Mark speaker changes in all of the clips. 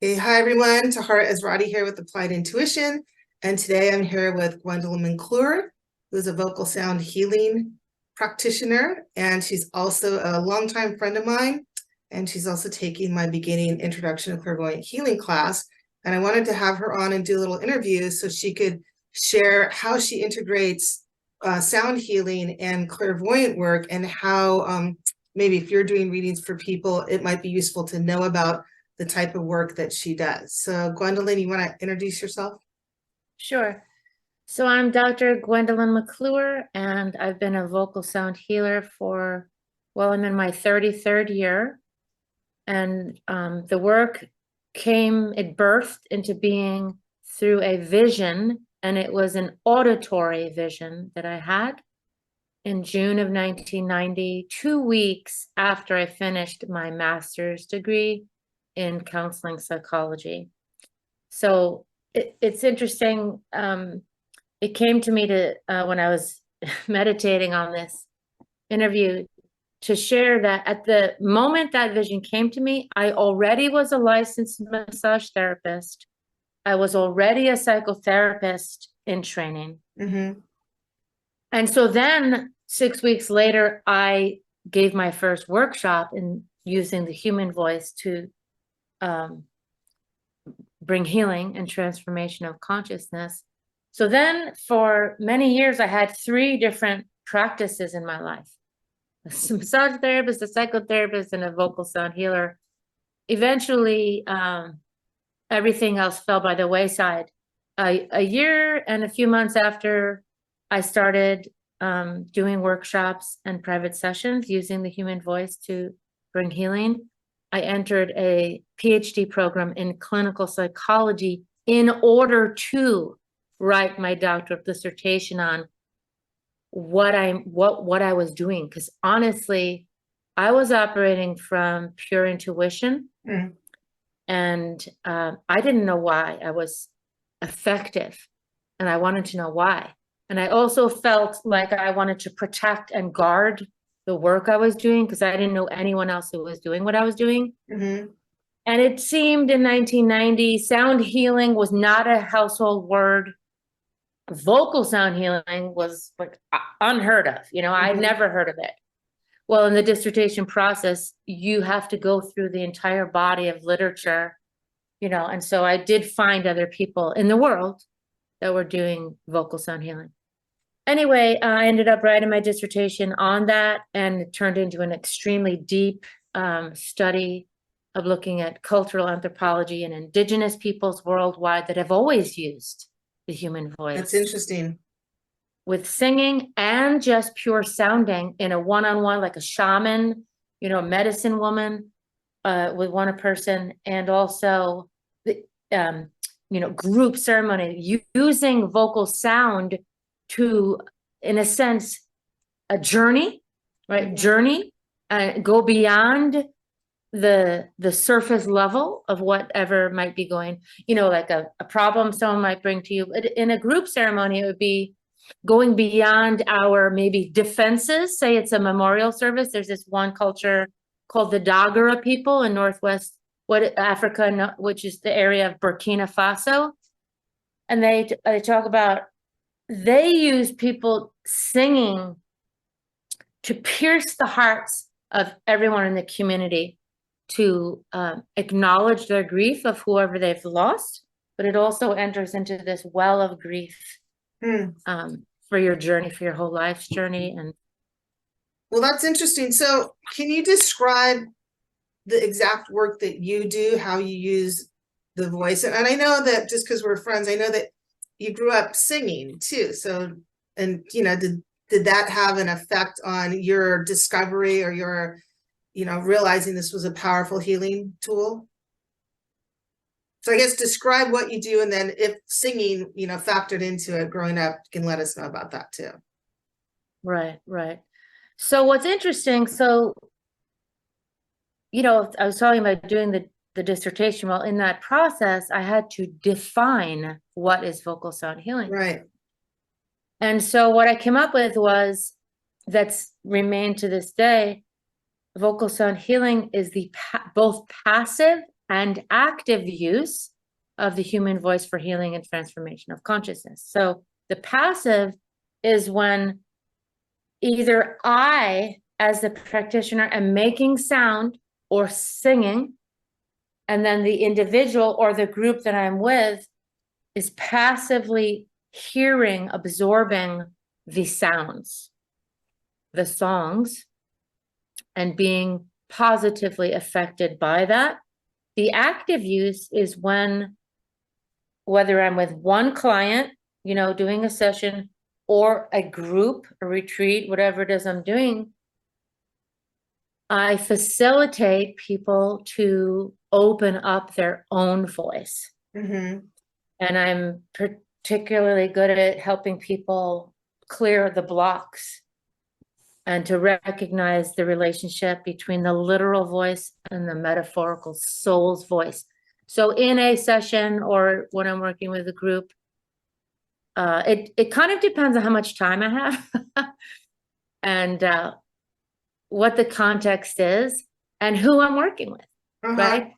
Speaker 1: Hey, hi everyone, Tahara Ezrahti here with Applied Intuition, and today I'm here with Gwendolyn McClure, who's a vocal sound healing practitioner, and she's also a longtime friend of mine, and she's also taking my beginning introduction to clairvoyant healing class, and I wanted to have her on and do a little interview so she could share how she integrates sound healing and clairvoyant work, and how maybe if you're doing readings for people, it might be useful to know about the type of work that she does. So Gwendolyn, you want to introduce yourself?
Speaker 2: Sure. So I'm Dr. Gwendolyn McClure, and I've been a vocal sound healer for, well, I'm in my 33rd year. And the work it birthed into being through a vision, and it was an auditory vision that I had in June of 1990, 2 weeks after I finished my master's degree in counseling psychology. So it's interesting. It came to me when I was meditating on this interview to share that at the moment that vision came to me, I already was a licensed massage therapist. I was already a psychotherapist in training.
Speaker 1: Mm-hmm.
Speaker 2: And so then 6 weeks later, I gave my first workshop in using the human voice to bring healing and transformation of consciousness. So then for many years, I had 3 different practices in my life: a massage therapist, a psychotherapist, and a vocal sound healer. Eventually, everything else fell by the wayside. A year and a few months after I started doing workshops and private sessions using the human voice to bring healing, I entered a PhD program in clinical psychology in order to write my doctoral dissertation on what I was doing. Because honestly, I was operating from pure intuition, and I didn't know why I was effective, and I wanted to know why. And I also felt like I wanted to protect and guard the work I was doing because I didn't know anyone else who was doing what I was doing.
Speaker 1: Mm-hmm.
Speaker 2: And it seemed in 1990, sound healing was not a household word. Vocal sound healing was like unheard of. I'd never heard of it. Well, in the dissertation process, you have to go through the entire body of literature, and so I did find other people in the world that were doing vocal sound healing. Anyway, I ended up writing my dissertation on that, and it turned into an extremely deep study of looking at cultural anthropology and indigenous peoples worldwide that have always used the human voice.
Speaker 1: That's interesting.
Speaker 2: With singing and just pure sounding in a one-on-one, like a shaman, a medicine woman with one person, and also the group ceremony, using vocal sound to, in a sense, a journey, right?
Speaker 1: Mm-hmm.
Speaker 2: Journey, go beyond the surface level of whatever might be going, like a problem someone might bring to you. In a group ceremony, it would be going beyond our maybe defenses. Say it's a memorial service. There's this one culture called the Dagara people in Northwest Africa, which is the area of Burkina Faso. And they talk about, they use people singing to pierce the hearts of everyone in the community, to acknowledge their grief of whoever they've lost, but it also enters into this well of grief for your journey, for your whole life's journey. And
Speaker 1: well, that's interesting. So can you describe the exact work that you do, how you use the voice? And I know that just because we're friends, I know that you grew up singing too. So, and did that have an effect on your discovery or your realizing this was a powerful healing tool? So I guess describe what you do, and then if singing, factored into it growing up, you can let us know about that too.
Speaker 2: Right. So what's interesting, I was talking about doing the dissertation. Well, in that process, I had to define what is vocal sound healing.
Speaker 1: Right.
Speaker 2: And so what I came up with was, that's remained to this day, vocal sound healing is the both passive and active use of the human voice for healing and transformation of consciousness. So the passive is when either I, as the practitioner, am making sound or singing, and then the individual or the group that I'm with is passively hearing, absorbing the sounds, the songs, and being positively affected by that. The active use is when, whether I'm with one client, doing a session, or a group, a retreat, whatever it is I'm doing, I facilitate people to open up their own voice.
Speaker 1: Mm-hmm.
Speaker 2: And I'm particularly good at helping people clear the blocks and to recognize the relationship between the literal voice and the metaphorical soul's voice. So in a session or when I'm working with a group, it kind of depends on how much time I have and what the context is and who I'm working with, right?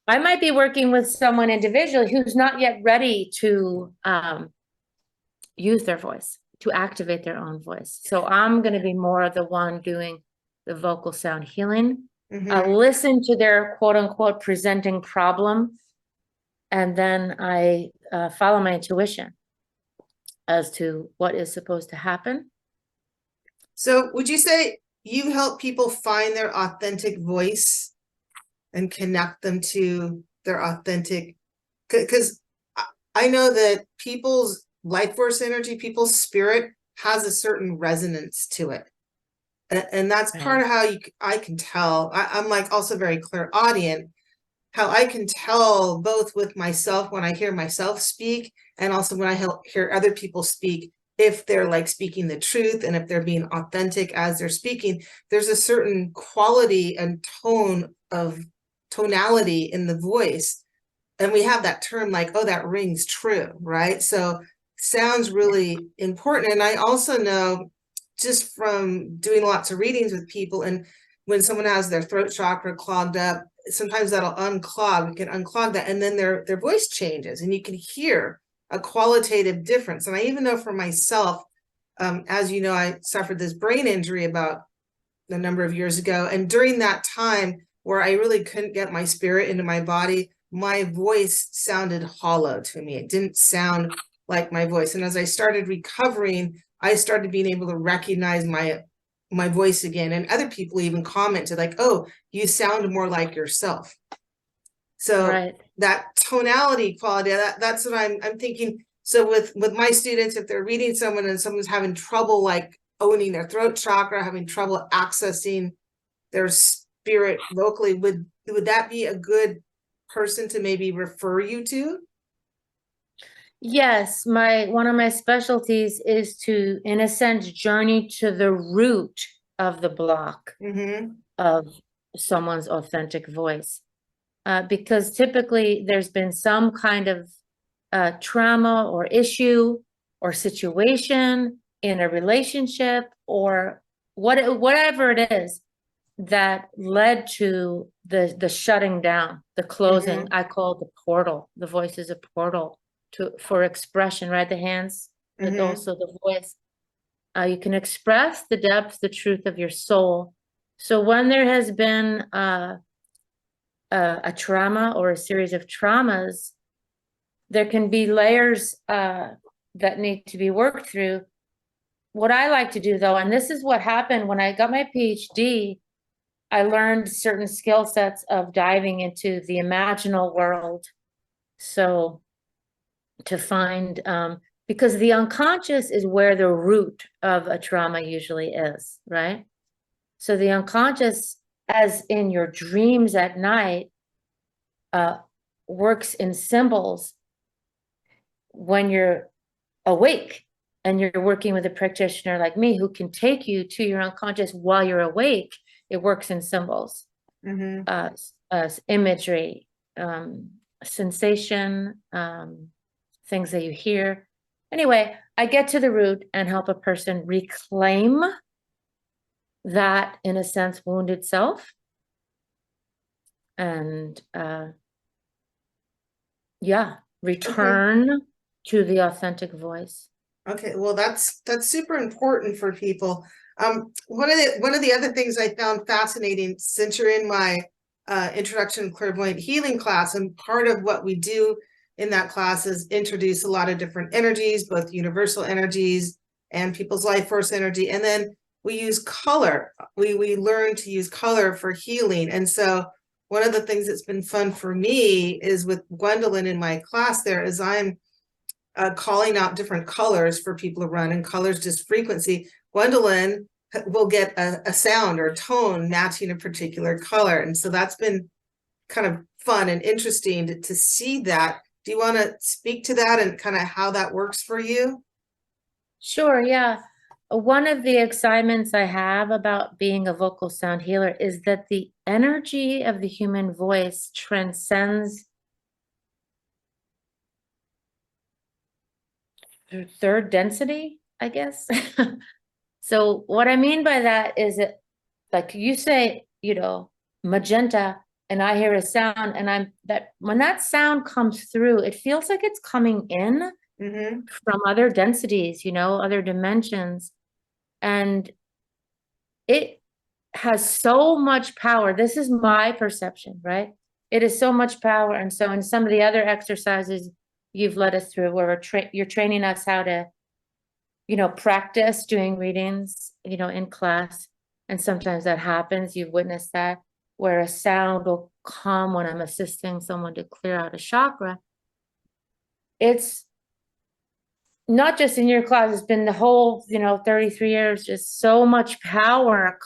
Speaker 2: I might be working with someone individually who's not yet ready to use their voice, to activate their own voice. So I'm going to be more the one doing the vocal sound healing. I listen to their quote unquote presenting problem, and then I follow my intuition as to what is supposed to happen.
Speaker 1: So would you say you help people find their authentic voice and connect them to their authentic, because I know that people's life force energy, people's spirit has a certain resonance to it. And that's part of how I can tell. I'm like also very clairaudient, how I can tell both with myself when I hear myself speak and also when I hear other people speak, if they're like speaking the truth and if they're being authentic as they're speaking. There's a certain quality and tone of tonality in the voice. And we have that term like, oh, that rings true, right? So sounds really important. And I also know just from doing lots of readings with people, and when someone has their throat chakra clogged up, sometimes that'll unclog, we can unclog that, and then their voice changes and you can hear a qualitative difference. And I even know for myself, as you know, I suffered this brain injury about a number of years ago. And during that time where I really couldn't get my spirit into my body, my voice sounded hollow to me. It didn't sound like my voice. And as I started recovering, I started being able to recognize my voice again. And other people even commented like, oh, you sound more like yourself. So that tonality quality, that's what I'm thinking. So with my students, if they're reading someone and someone's having trouble like owning their throat chakra, having trouble accessing their spirit vocally, would that be a good person to maybe refer you to?
Speaker 2: Yes, one of my specialties is to, in a sense, journey to the root of the block of someone's authentic voice. Because typically there's been some kind of trauma or issue or situation in a relationship or whatever it is that led to the shutting down, the closing. I call it the portal. The voice is a portal for expression, right? The hands, but also the voice. You can express the depth, the truth of your soul. So when there has been a trauma or a series of traumas, there can be layers that need to be worked through. What I like to do though, and this is what happened when I got my PhD, I learned certain skill sets of diving into the imaginal world. So to find, because the unconscious is where the root of a trauma usually is, right? So the unconscious, as in your dreams at night, works in symbols when you're awake and you're working with a practitioner like me who can take you to your unconscious while you're awake. It works in symbols, imagery, sensation, things that you hear. Anyway, I get to the root and help a person reclaim that, in a sense, wounded self, and yeah, return to the authentic voice.
Speaker 1: Okay, well, that's super important for people. One of the other things I found fascinating, since you're in my introduction to clairvoyant healing class, and part of what we do in that class is introduce a lot of different energies, both universal energies and people's life force energy, and then we use color. We learn to use color for healing, and so one of the things that's been fun for me is with Gwendolyn in my class. There is I'm calling out different colors for people to run, and colors just frequency. Gwendolyn will get a sound or tone matching a particular color. And so that's been kind of fun and interesting to see that. Do you want to speak to that and kind of how that works for you?
Speaker 2: Sure, yeah. One of the excitements I have about being a vocal sound healer is that the energy of the human voice transcends third density, I guess. So what I mean by that is that, like you say, you know, magenta, and I hear a sound, and when that sound comes through, it feels like it's coming in from other densities, you know, other dimensions. And it has so much power. This is my perception, right? It is so much power. And so in some of the other exercises you've led us through, where you're training us how to, you know, practice doing readings, you know, in class. And sometimes that happens. You've witnessed that, where a sound will come when I'm assisting someone to clear out a chakra. It's not just in your class, it's been the whole, you know, 33 years, just so much power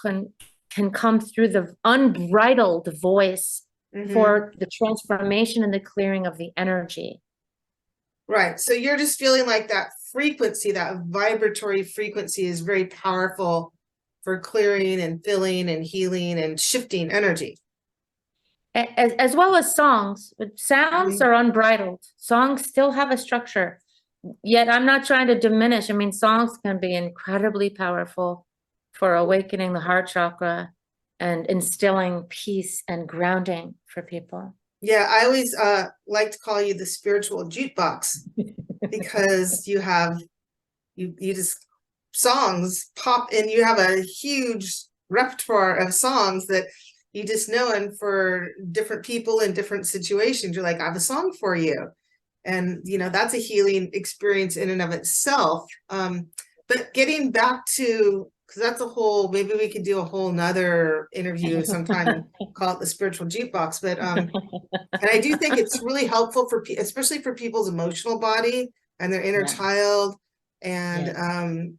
Speaker 2: can come through the unbridled voice for the transformation and the clearing of the energy.
Speaker 1: Right. So you're just feeling like that frequency, that vibratory frequency is very powerful for clearing and filling and healing and shifting energy.
Speaker 2: As well as songs. Sounds are unbridled. Songs still have a structure. Yet I'm not trying to diminish. I mean, songs can be incredibly powerful for awakening the heart chakra and instilling peace and grounding for people.
Speaker 1: Yeah, I always like to call you the spiritual jukebox because you just songs pop, and you have a huge repertoire of songs that you just know, and for different people in different situations, you're like, I have a song for you. And, you know, that's a healing experience in and of itself. But getting back to, because that's a whole, maybe we could do a whole nother interview sometime and call it the spiritual jukebox. But, and I do think it's really helpful for, especially for people's emotional body and their inner child. And,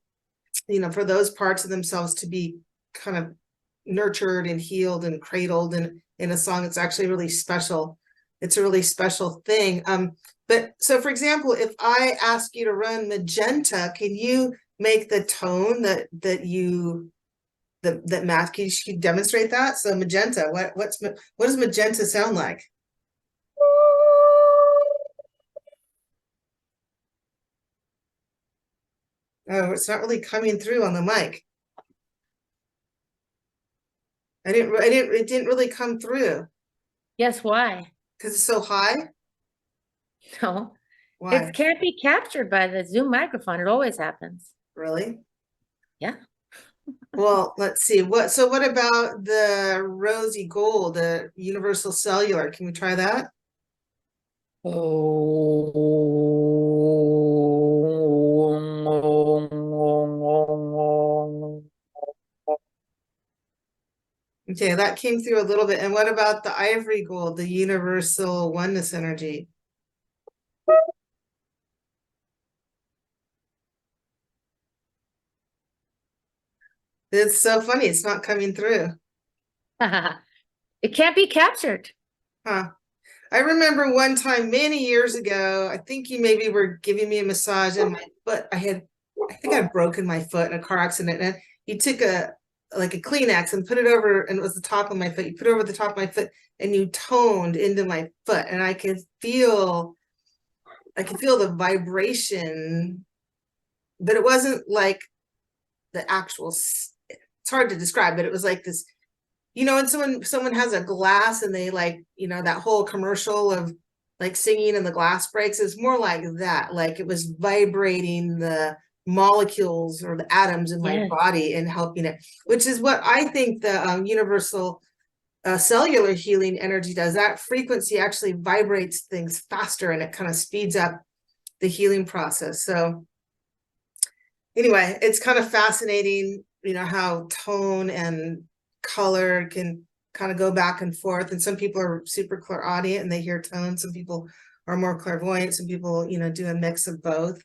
Speaker 1: you know, for those parts of themselves to be kind of nurtured and healed and cradled in a song. It's actually really special. It's a really special thing. But so, for example, if I ask you to run magenta, can you make the tone that math? Can you demonstrate that? So magenta, what does magenta sound like? Oh, it's not really coming through on the mic. It didn't really come through.
Speaker 2: Yes, why?
Speaker 1: Because it's so high?
Speaker 2: No.
Speaker 1: Why?
Speaker 2: It can't be captured by the Zoom microphone. It always happens.
Speaker 1: Really?
Speaker 2: Yeah.
Speaker 1: Well, let's see. What about the rosy gold, the universal cellular? Can we try that? Okay, that came through a little bit. And what about the ivory gold, the universal oneness energy? It's so funny. It's not coming through.
Speaker 2: It can't be captured.
Speaker 1: Huh. I remember one time many years ago, I think you maybe were giving me a massage and my foot, I think I'd broken my foot in a car accident, and you took like a Kleenex and put it over, and it was the top of my foot. You put it over the top of my foot and you toned into my foot, and I could feel the vibration, but it wasn't like the actual, it's hard to describe, but it was like this you know, and someone has a glass and they like, you know, that whole commercial of like singing and the glass breaks, is more like that. Like it was vibrating the molecules or the atoms in my
Speaker 2: Yes.
Speaker 1: body and helping it, which is what I think the universal cellular healing energy does. That frequency actually vibrates things faster and it kind of speeds up the healing process. So anyway, it's kind of fascinating, you know, how tone and color can kind of go back and forth. And some people are super clairaudient and they hear tone. Some people are more clairvoyant. Some people, you know, do a mix of both.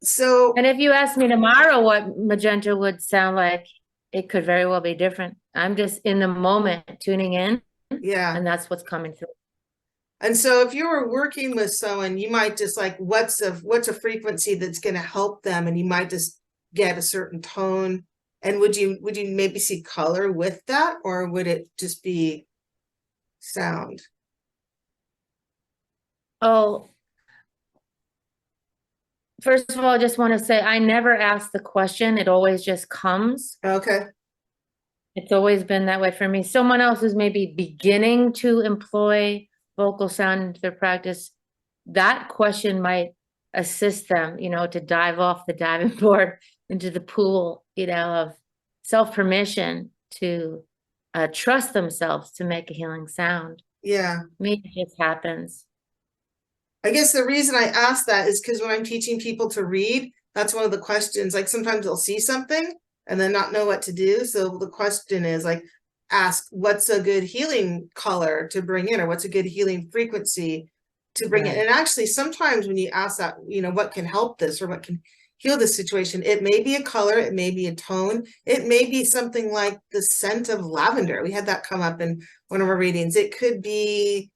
Speaker 1: So,
Speaker 2: And if you ask me tomorrow what magenta would sound like, it could very well be different. I'm just in the moment tuning in,
Speaker 1: yeah.
Speaker 2: and that's what's coming through.
Speaker 1: And so if you were working with someone, you might just like, what's a frequency that's going to help them? And you might just get a certain tone. And would you maybe see color with that, or would it just be sound?
Speaker 2: Oh, first of all, I just want to say I never ask the question. It always just comes.
Speaker 1: Okay.
Speaker 2: It's always been that way for me. Someone else who's maybe beginning to employ vocal sound into their practice, that question might assist them, you know, to dive off the diving board into the pool, you know, of self-permission to trust themselves to make a healing sound.
Speaker 1: Yeah.
Speaker 2: Me, it just happens.
Speaker 1: I guess the reason I ask that is because when I'm teaching people to read, that's one of the questions. Like sometimes they'll see something and then not know what to do. So the question is like, ask what's a good healing color to bring in, or what's a good healing frequency to bring in. And actually, sometimes when you ask that, you know, what can help this or what can heal this situation, it may be a color, it may be a tone, it may be something like the scent of lavender. We had that come up in one of our readings. It could be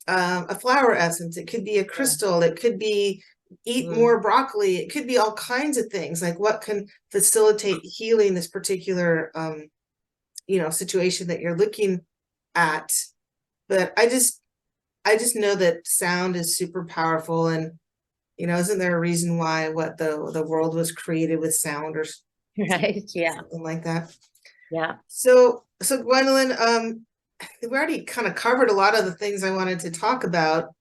Speaker 1: a flower essence, it could be a crystal, it could be eat more broccoli, it could be all kinds of things. Like what can facilitate healing this particular you know, situation that you're looking at. But I just know that sound is super powerful. And you know, isn't there a reason why what the world was created with sound, or
Speaker 2: Right. Yeah.
Speaker 1: something like that?
Speaker 2: Yeah.
Speaker 1: So Gwendolyn, we already kind of covered a lot of the things I wanted to talk about.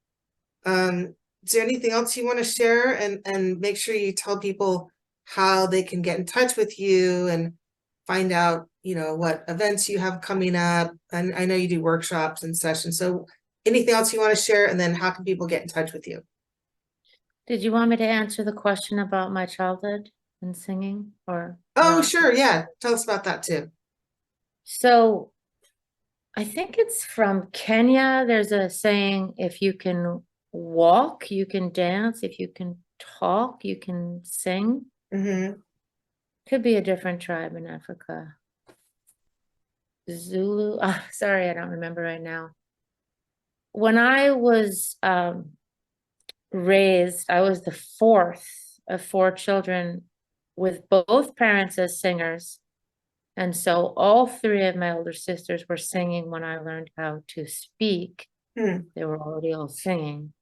Speaker 1: Is there anything else you want to share, and make sure you tell people how they can get in touch with you and find out, you know, what events you have coming up? And I know you do workshops and sessions. So anything else you want to share, and then how can people get in touch with you?
Speaker 2: Did you want me to answer the question about my childhood and singing, or?
Speaker 1: Oh,
Speaker 2: No?
Speaker 1: sure. Yeah. Tell us about that too.
Speaker 2: So I think it's from Kenya. There's a saying, if you can walk, you can dance. If you can talk, you can sing.
Speaker 1: Mm-hmm.
Speaker 2: Could be a different tribe in Africa. Zulu. Oh, sorry, I don't remember right now. When I was raised, I was the fourth of four children with both parents as singers. And so all three of my older sisters were singing when I learned how to speak. They were already all singing.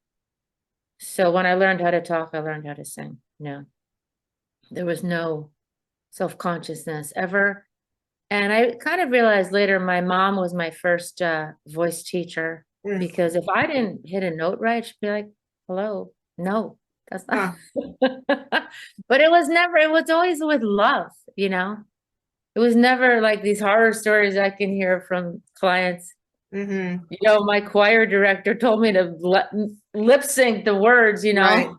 Speaker 2: So when I learned how to talk, I learned how to sing. No, there was no self-consciousness ever. And I kind of realized later my mom was my first voice teacher, because if I didn't hit a note right, she'd be like, hello, no, that's not. But it was always with love, you know? It was never like these horror stories I can hear from clients. You know, my choir director told me to lip sync the words, you know?
Speaker 1: Right.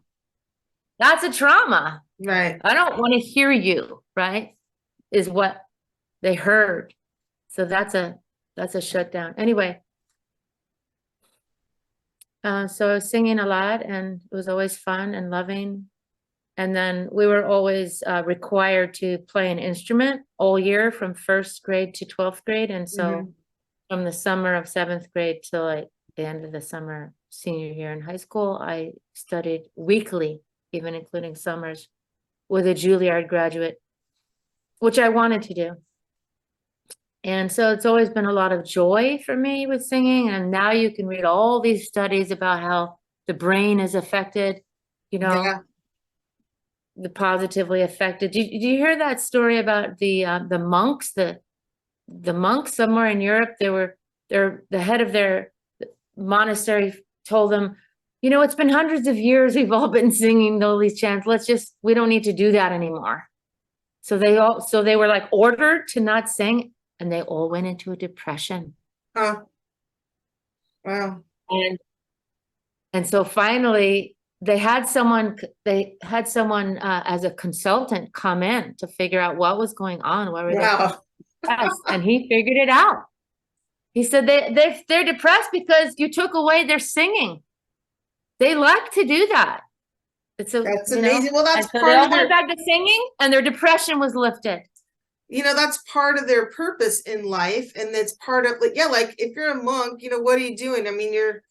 Speaker 2: That's a trauma.
Speaker 1: Right.
Speaker 2: I don't want to hear you, right? Is what they heard. So that's a shutdown. Anyway, so I was singing a lot, and it was always fun and loving. And then we were always required to play an instrument all year from first grade to 12th grade. And so from the summer of 7th grade till like the end of the summer, senior year in high school, I studied weekly, even including summers, with a Juilliard graduate, which I wanted to do. And so it's always been a lot of joy for me with singing. And now you can read all these studies about how the brain is affected, you know, the positively affected. Did you hear that story about the monks, the the monks somewhere in Europe, the head of their monastery told them, you know, it's been hundreds of years we've all been singing all these chants. We don't need to do that anymore. So they were like ordered to not sing, and they all went into a depression.
Speaker 1: Huh. Wow.
Speaker 2: And so finally they had someone as a consultant come in to figure out what was going on. Why were they depressed? And he figured it out. He said they're depressed because you took away their singing. They like to do that. That's
Speaker 1: amazing. Well, that's
Speaker 2: so they all went back to singing, and their depression was lifted.
Speaker 1: You know, that's part of their purpose in life, and that's part of, like, yeah, like if you're a monk, you know, what are you doing? I mean, you're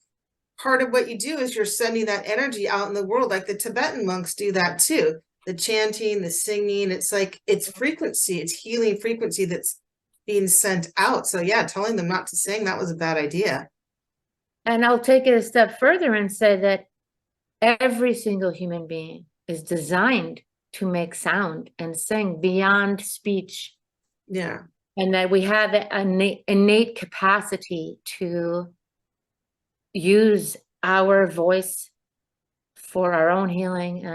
Speaker 1: part of what you do is you're sending that energy out in the world, like the Tibetan monks do that too. The chanting, the singing, it's like, it's frequency, it's healing frequency that's being sent out. So yeah, telling them not to sing, that was a bad idea.
Speaker 2: And I'll take it a step further and say that every single human being is designed to make sound and sing beyond speech.
Speaker 1: Yeah.
Speaker 2: And that we have an innate capacity to use our voice for our own healing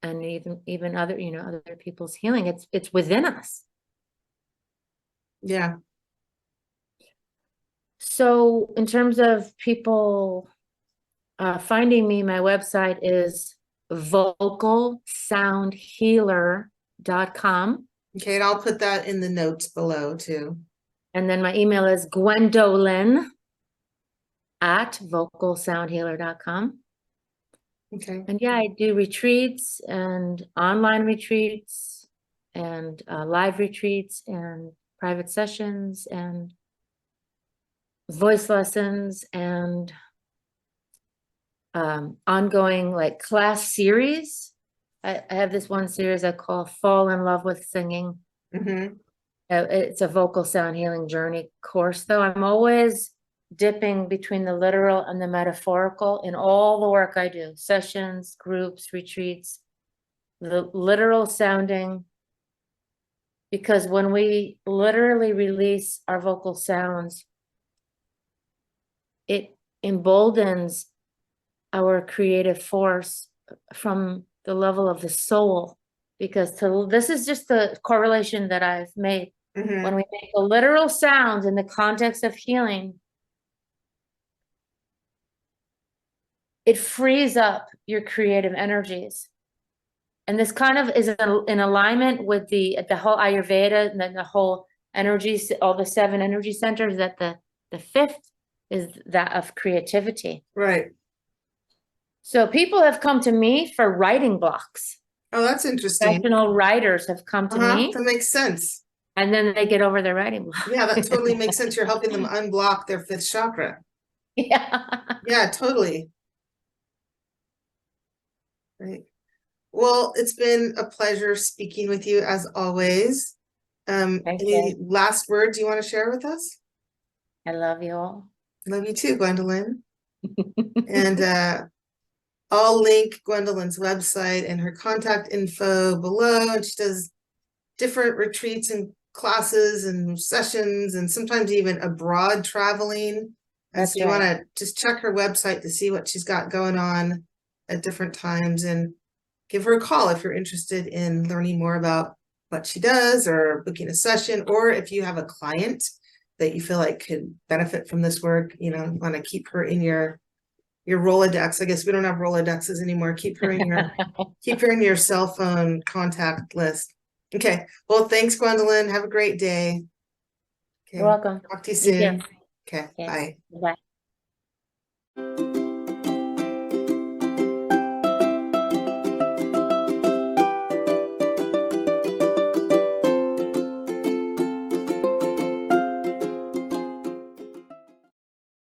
Speaker 2: and even other, you know, other people's healing. It's within us.
Speaker 1: Yeah.
Speaker 2: So in terms of people finding me, my website is vocalsoundhealer.com.
Speaker 1: Okay, and I'll put that in the notes below too.
Speaker 2: And then my email is Gwendolyn@vocalsoundhealer.com.
Speaker 1: Okay.
Speaker 2: And yeah, I do retreats and online retreats and live retreats and private sessions and voice lessons and ongoing like class series. I have this one series I call Fall in Love with Singing.
Speaker 1: Mm-hmm.
Speaker 2: It's a vocal sound healing journey course, though. I'm always dipping between the literal and the metaphorical in all the work I do, sessions, groups, retreats, the literal sounding, because when we literally release our vocal sounds, it emboldens our creative force from the level of the soul, because this is just the correlation that I've made.
Speaker 1: Mm-hmm.
Speaker 2: When we make the literal sounds in the context of healing, it frees up your creative energies. And this kind of is in alignment with the whole Ayurveda and then the whole energies, all the 7 energy centers, that the 5th is that of creativity.
Speaker 1: Right.
Speaker 2: So people have come to me for writing blocks.
Speaker 1: Oh, that's interesting.
Speaker 2: Professional writers have come to me.
Speaker 1: That makes sense.
Speaker 2: And then they get over their writing block.
Speaker 1: Yeah, that totally makes sense. You're helping them unblock their 5th chakra.
Speaker 2: Yeah.
Speaker 1: Yeah, totally. Right. Well, it's been a pleasure speaking with you as always. Any last words you want to share with us?
Speaker 2: I love you all.
Speaker 1: Love you too, Gwendolyn. And I'll link Gwendolyn's website and her contact info below. And she does different retreats and classes and sessions and sometimes even abroad traveling. And so you want to just check her website to see what she's got going on at different times, and give her a call if you're interested in learning more about what she does or booking a session, or if you have a client that you feel like could benefit from this work, you know, want to keep her in your Rolodex. I guess we don't have Rolodexes anymore. Keep her in your cell phone contact list. Okay. Well, thanks, Gwendolyn. Have a great day. Okay.
Speaker 2: You're welcome.
Speaker 1: Talk to you soon. Okay. Bye.
Speaker 2: Bye.